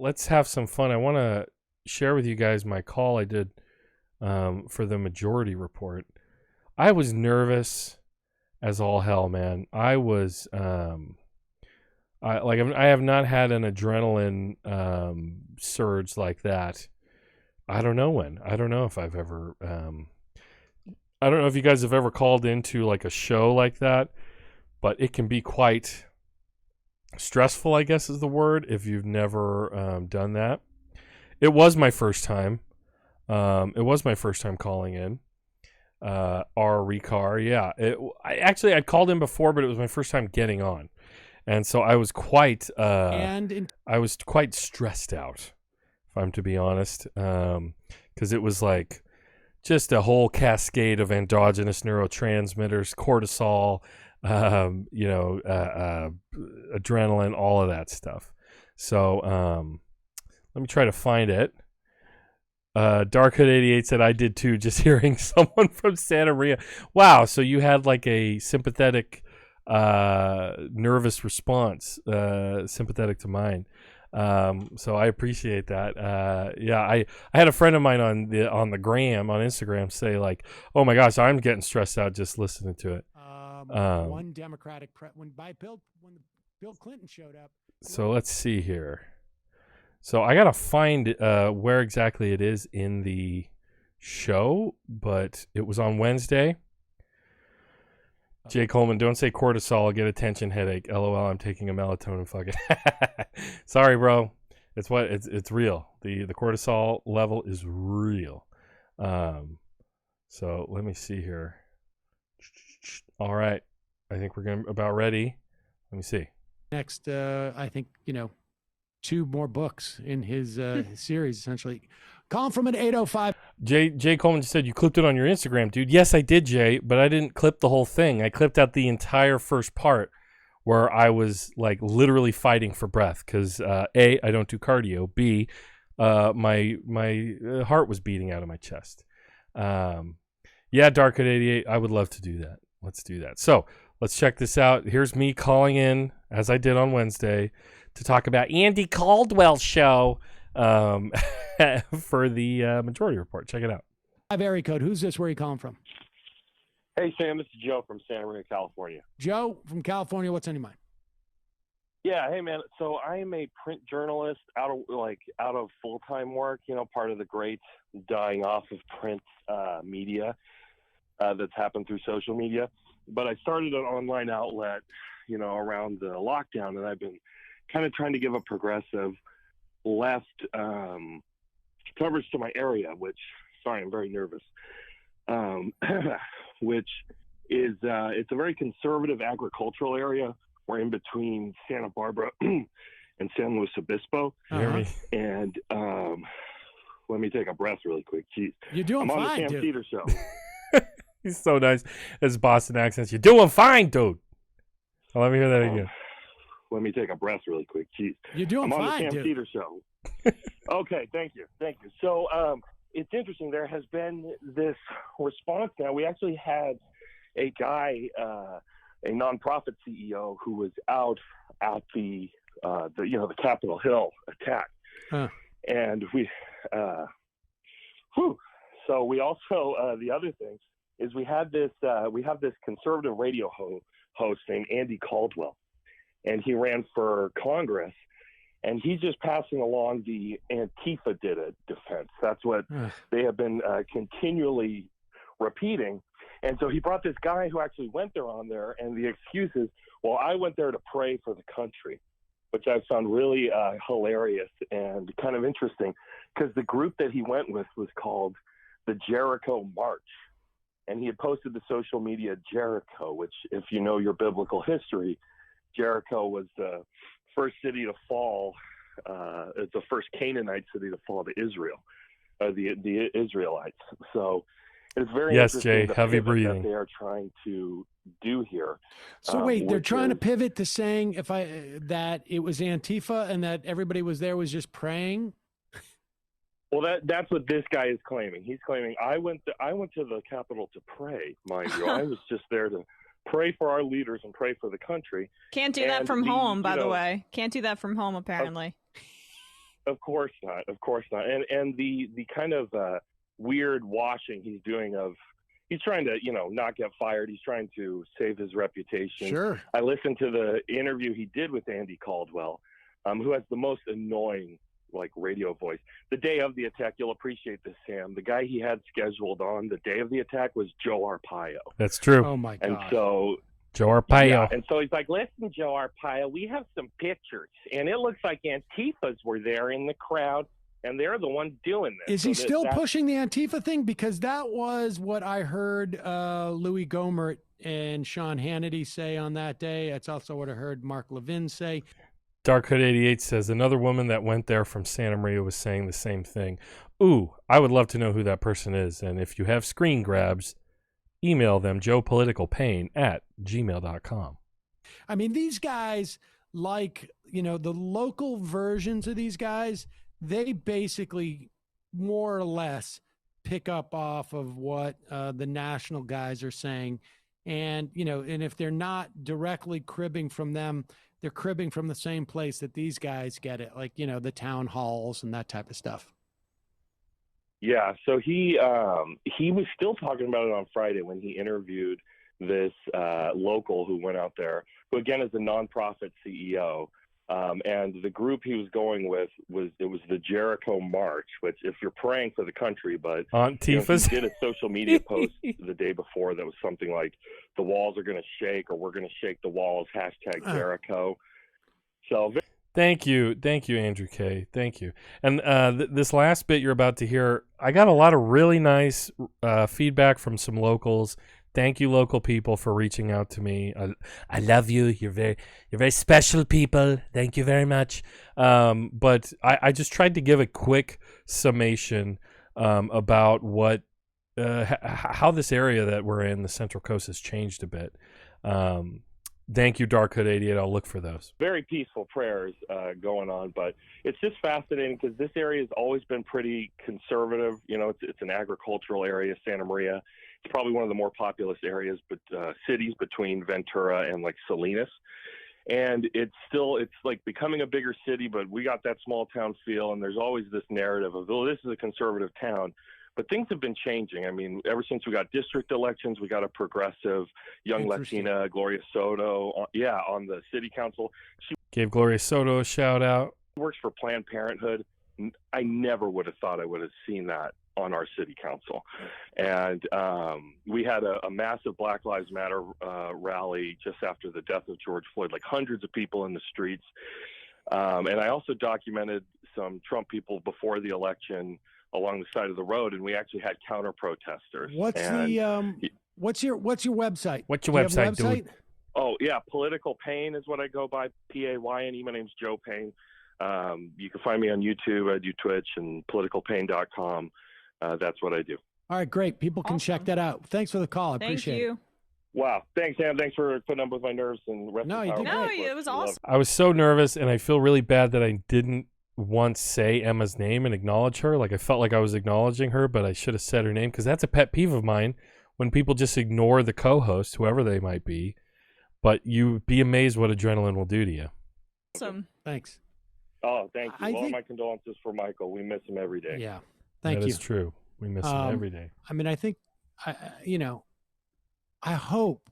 let's have some fun. I want to share with you guys my call I did for the majority report. I was nervous as all hell, man. I was I have not had an adrenaline surge like that. I don't know when. I don't know if I've ever I don't know if you guys have ever called into like a show like that, but it can be quite stressful, I guess is the word, if you've never done that. It was my first time. It was my first time calling in. Recar, yeah. I'd called in before, but it was my first time getting on, and so I was quite stressed out, if I'm to be honest, because it was like just a whole cascade of endogenous neurotransmitters, cortisol, adrenaline, all of that stuff. So let me try to find it. Dark Hood 88 said, I did too, just hearing someone from Santa Maria. Wow, so you had like a sympathetic, nervous response, sympathetic to mine. So I appreciate that. I had a friend of mine on the gram, on Instagram, say like, oh my gosh, I'm getting stressed out just listening to it. One Democratic when Bill Clinton showed up. So let's see here. So I gotta find where exactly it is in the show, but it was on Wednesday. Jay Coleman, don't say cortisol, I'll get a tension headache. LOL, I'm taking a melatonin. Fuck it. Sorry, bro. It's real. The cortisol level is real. So let me see here. All right. I think we're about ready. Let me see. Next, I think, 2 more books in his series, essentially. Calling from an 805. Jay Coleman just said, you clipped it on your Instagram, dude. Yes, I did, Jay, but I didn't clip the whole thing. I clipped out the entire first part where I was like literally fighting for breath because A, I don't do cardio. B, my heart was beating out of my chest. Yeah, Dark at 88, I would love to do that. Let's do that. So let's check this out. Here's me calling in, as I did on Wednesday, to talk about Andy Caldwell show for the majority report. Check it out. I have area code. Who's this? Where are you calling from? Hey, Sam, this is Joe from Santa Maria, California. Joe from California. What's on your mind? Yeah, hey, man. So I am a print journalist out of full-time work, part of the great dying off of print media that's happened through social media. But I started an online outlet, around the lockdown, and I've been kind of trying to give a progressive left coverage to my area, which, sorry, I'm very nervous, which is, it's a very conservative agricultural area. We're in between Santa Barbara and San Luis Obispo. Uh-huh. And let me take a breath really quick. Jeez. You're doing I'm fine, on the Sam dude. Seder show. He's so nice. His Boston accents. You're doing fine, dude. Oh, let me hear that again. Let me take a breath really quick. Jeez. You're doing I'm on fine, the Sam dude. Seder show. Okay, thank you. So it's interesting. There has been this response now. We actually had a guy, a nonprofit CEO, who was out at the Capitol Hill attack, and we, So we also the other thing is we have this conservative radio host named Andy Caldwell, and he ran for Congress. And he's just passing along the Antifa did it defense. That's what they have been continually repeating. And so he brought this guy who actually went there on there, and the excuse is, well, I went there to pray for the country, which I found really hilarious and kind of interesting, because the group that he went with was called the Jericho March. And he had posted to social media Jericho, which, if you know your biblical history, Jericho was the first city to fall. It's the first Canaanite city to fall to Israel, the Israelites. So it's very interesting. Jay, heavy breathing. That they are trying to do here. So wait, they're trying to pivot to saying that it was Antifa and that everybody was there was just praying. Well, that's what this guy is claiming. He's claiming I went to the Capitol to pray, mind you. I was just there to pray for our leaders and pray for the country. Can't do that from home, by the way. Can't do that from home, apparently. Of course not. Of course not. And the kind of weird washing he's doing of he's trying to, not get fired. He's trying to save his reputation. Sure. I listened to the interview he did with Andy Caldwell, who has the most annoying radio voice. The day of the attack, you'll appreciate this, Sam. The guy he had scheduled on the day of the attack was Joe Arpaio. That's true. Oh my God. And so Joe Arpaio. Yeah, and so he's like, listen, Joe Arpaio, we have some pictures, and it looks like Antifas were there in the crowd, and they're the ones doing this. Is he still pushing the Antifa thing? Because that was what I heard Louis Gohmert and Sean Hannity say on that day. That's also what I heard Mark Levin say. Dark Hood 88 says, another woman that went there from Santa Maria was saying the same thing. Ooh, I would love to know who that person is, and if you have screen grabs, email them, joepoliticalpain@gmail.com. I mean, these guys, the local versions of these guys, they basically more or less pick up off of what the national guys are saying. And, and if they're not directly cribbing from them, they're cribbing from the same place that these guys get it, the town halls and that type of stuff. Yeah, so he was still talking about it on Friday when he interviewed this local who went out there, who again is a nonprofit CEO, and the group he was going with was the Jericho March, which if you're praying for the country, but Antifas. he did a social media post the day before that was something like the walls are going to shake or we're going to shake the walls, #Jericho. So. Thank you, Andrew K. Thank you. And this last bit you're about to hear, I got a lot of really nice feedback from some locals. Thank you, local people, for reaching out to me. I love you. You're very special people. Thank you very much. But I just tried to give a quick summation about what how this area that we're in, the Central Coast, has changed a bit. Thank you, Dark Hood 88. I'll look for those. Very peaceful prayers going on, but it's just fascinating because this area has always been pretty conservative. It's an agricultural area, Santa Maria. It's probably one of the more populous areas, but cities between Ventura and Salinas. And it's becoming a bigger city, but we got that small town feel, and there's always this narrative of, this is a conservative town. But things have been changing. I mean, ever since we got district elections, we got a progressive young Latina, Gloria Soto, on the city council. She gave Gloria Soto a shout out. Works for Planned Parenthood. I never would have thought I would have seen that on our city council. And we had a massive Black Lives Matter rally just after the death of George Floyd, hundreds of people in the streets. And I also documented some Trump people before the election along the side of the road, and we actually had counter protesters. What's your website? What's your website, dude? Oh yeah, Political Payne is what I go by. Payne. My name's Joe Payne. You can find me on YouTube. I do Twitch and politicalpain.com. That's what I do. All right, great. People can check that out. Thanks for the call. I appreciate it. Wow. Thanks, Sam. Thanks for putting up with my nerves and you did great. It was awesome. I was so nervous, and I feel really bad that I didn't once say Emma's name and acknowledge her. I felt like I was acknowledging her, but I should have said her name, because that's a pet peeve of mine when people just ignore the co-host, whoever they might be. But you'd be amazed what adrenaline will do to you. Awesome. Thanks. Oh, thank you. My condolences for Michael. We miss him every day. Yeah. Thank you. That is true. We miss him every day. I mean, I think, I hope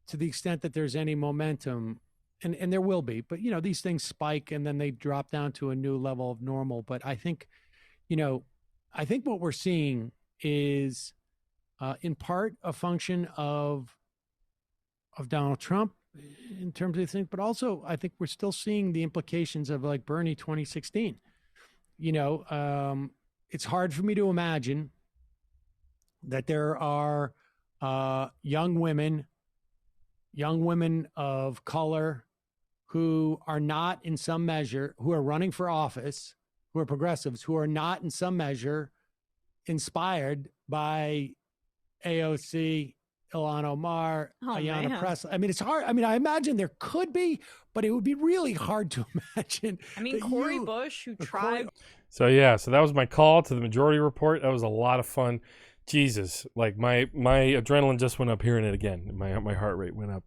to the extent that there's any momentum, and there will be, but these things spike and then they drop down to a new level of normal. But I think, what we're seeing is in part a function of Donald Trump in terms of these things, but also I think we're still seeing the implications of Bernie 2016. It's hard for me to imagine that there are young women of color who are not in some measure, who are running for office, who are progressives, who are not in some measure inspired by AOC, Ilhan Omar, Ayanna Pressley. I mean, it's hard. I mean, I imagine there could be, but it would be really hard to imagine. I mean, Cori Bush, who tried. So that was my call to the Majority Report. That was a lot of fun. Jesus, my adrenaline just went up hearing it again. My heart rate went up.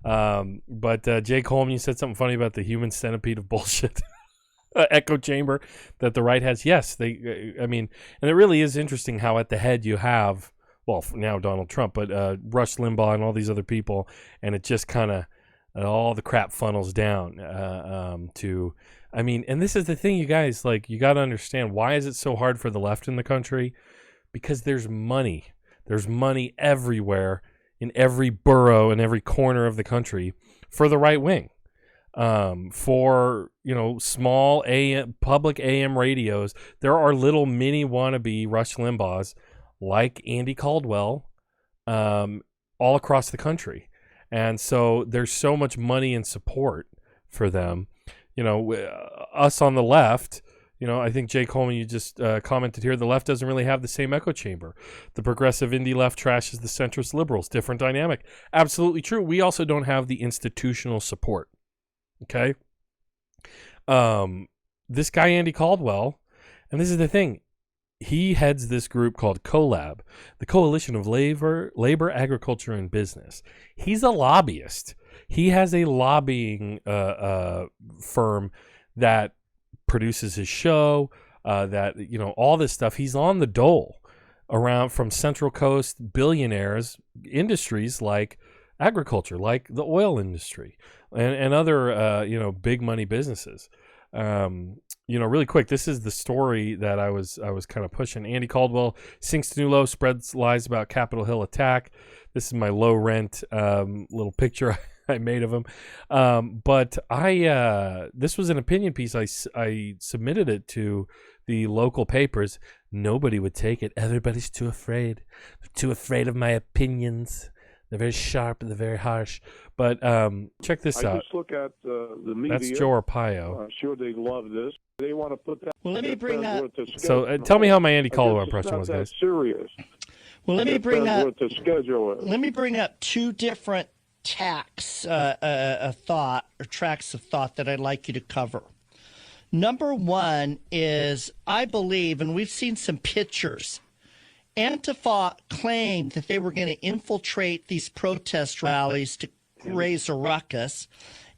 But Jay Coleman, you said something funny about the human centipede of bullshit. echo chamber that the right has. Yes, I mean, and it really is interesting how at the head you have, well, now Donald Trump, but Rush Limbaugh and all these other people, and it just kind of all the crap funnels down to. I mean, and this is the thing, you guys, like, you got to understand, why is it so hard for the left in the country? Because there's money. There's money everywhere, in every borough, in every corner of the country, for the right wing. For, small public AM radios, there are little mini wannabe Rush Limbaughs like Andy Caldwell all across the country. And so there's so much money and support for them. Us on the left, I think Jay Coleman, you just commented here, the left doesn't really have the same echo chamber. The progressive indie left trashes the centrist liberals. Different dynamic. Absolutely true. We also don't have the institutional support. Okay? This guy, Andy Caldwell, and this is the thing, he heads this group called CoLab, the Coalition of Labor, Agriculture, and Business. He's a lobbyist. He has a lobbying firm that produces his show, that, all this stuff. He's on the dole around from Central Coast billionaires, industries like agriculture, like the oil industry, and other, big money businesses. Really quick, this is the story that I was kind of pushing. Andy Caldwell sinks to new low, spreads lies about Capitol Hill attack. This is my low rent little picture I made of him. But this was an opinion piece. I submitted it to the local papers. Nobody would take it. Everybody's too afraid. They're too afraid of my opinions. They're very sharp and they're very harsh. But check this out. I just look at the media. That's Joe Arpaio. I'm sure they love this. They want to put that. Well, let me bring up. So tell me how my Andy Caldwell impression was, guys. Serious. Well, let me bring up. The schedule is. Let me bring up two different tracks of thought that I'd like you to cover. Number one is, I believe, and we've seen some pictures, Antifa claimed that they were going to infiltrate these protest rallies to raise a ruckus,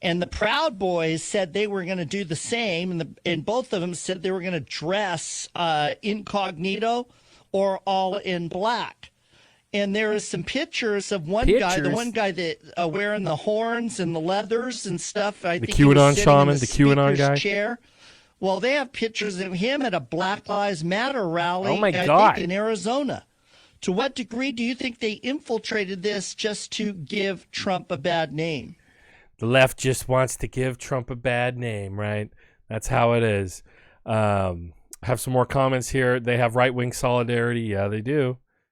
and the Proud Boys said they were going to do the same, and both of them said they were going to dress incognito or all in black. And there is some pictures of guy, the one guy that wearing the horns and the leathers and stuff. I think QAnon shaman, the QAnon guy. Chair. Well, they have pictures of him at a Black Lives Matter rally, oh my God, I think in Arizona. To what degree do you think they infiltrated this just to give Trump a bad name? The left just wants to give Trump a bad name, right? That's how it is. Have some more comments here. They have right-wing solidarity. Yeah, they do.